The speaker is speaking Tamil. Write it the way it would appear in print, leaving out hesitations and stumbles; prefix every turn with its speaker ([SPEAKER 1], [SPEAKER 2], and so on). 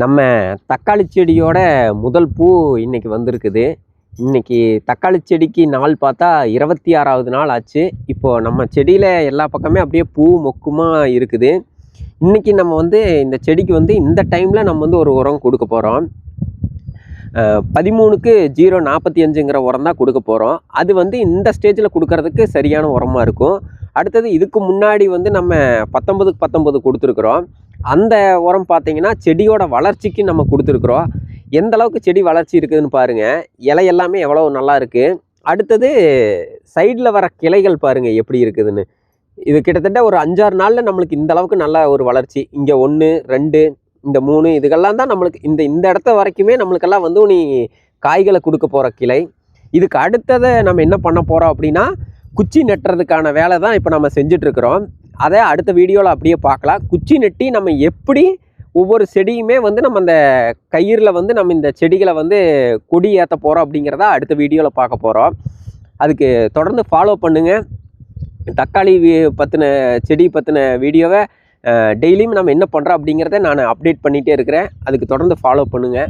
[SPEAKER 1] நம்ம தக்காளி செடியோட முதல் பூ இன்னைக்கு வந்திருக்குது. இன்னைக்கு தக்காளி செடிக்கு நாள் பார்த்தா 26வது நாள் ஆச்சு. இப்போது நம்ம செடியில் எல்லா பக்கமே அப்படியே பூ மொக்குமா இருக்குது. இன்றைக்கி நம்ம இந்த செடிக்கு இந்த டைமில் நம்ம ஒரு உரம் கொடுக்க போகிறோம். 13க்கு 045ங்கிற உரம் தான் கொடுக்க போகிறோம். அது இந்த ஸ்டேஜில் கொடுக்கறதுக்கு சரியான உரமாக இருக்கும். அடுத்தது இதுக்கு முன்னாடி நம்ம 19க்கு 19 கொடுத்துருக்குறோம். அந்த உரம் பார்த்தீங்கன்னா செடியோட வளர்ச்சிக்கு நம்ம கொடுத்துருக்குறோம். எந்த அளவுக்கு செடி வளர்ச்சி இருக்குதுன்னு பாருங்கள். இலை எல்லாமே எவ்வளோ நல்லா இருக்குது. அடுத்தது சைடில் வர கிளைகள் பாருங்கள் எப்படி இருக்குதுன்னு. இது கிட்டத்தட்ட ஒரு 5-6 நாளில் நம்மளுக்கு இந்த அளவுக்கு நல்ல ஒரு வளர்ச்சி. இங்கே 1, 2, இந்த 3 இதுகெல்லாம் தான் நம்மளுக்கு இந்த இடத்த வரைக்குமே நம்மளுக்கெல்லாம் நீ காய்களை கொடுக்க போகிற கிளை. இதுக்கு அடுத்ததை நம்ம என்ன பண்ண போகிறோம் அப்படின்னா, குச்சி நட்டுறதுக்கான வேலை தான் இப்போ நம்ம செஞ்சிட்ருக்குறோம். அதை அடுத்த வீடியோவில் அப்படியே பார்க்கலாம். குச்சி நட்டி நம்ம எப்படி ஒவ்வொரு செடியுமே நம்ம அந்த கயிறில் நம்ம இந்த செடிகளை கொடி ஏற்ற போகிறோம் அப்படிங்கிறத அடுத்த வீடியோவில் பார்க்க போகிறோம். அதுக்கு தொடர்ந்து ஃபாலோ பண்ணுங்கள். தக்காளி பற்றின செடி பற்றின வீடியோவை டெய்லியும் நம்ம என்ன பண்ணுறோம் அப்படிங்கிறத நான் அப்டேட் பண்ணிகிட்டே இருக்கிறேன். அதுக்கு தொடர்ந்து ஃபாலோ பண்ணுங்கள்.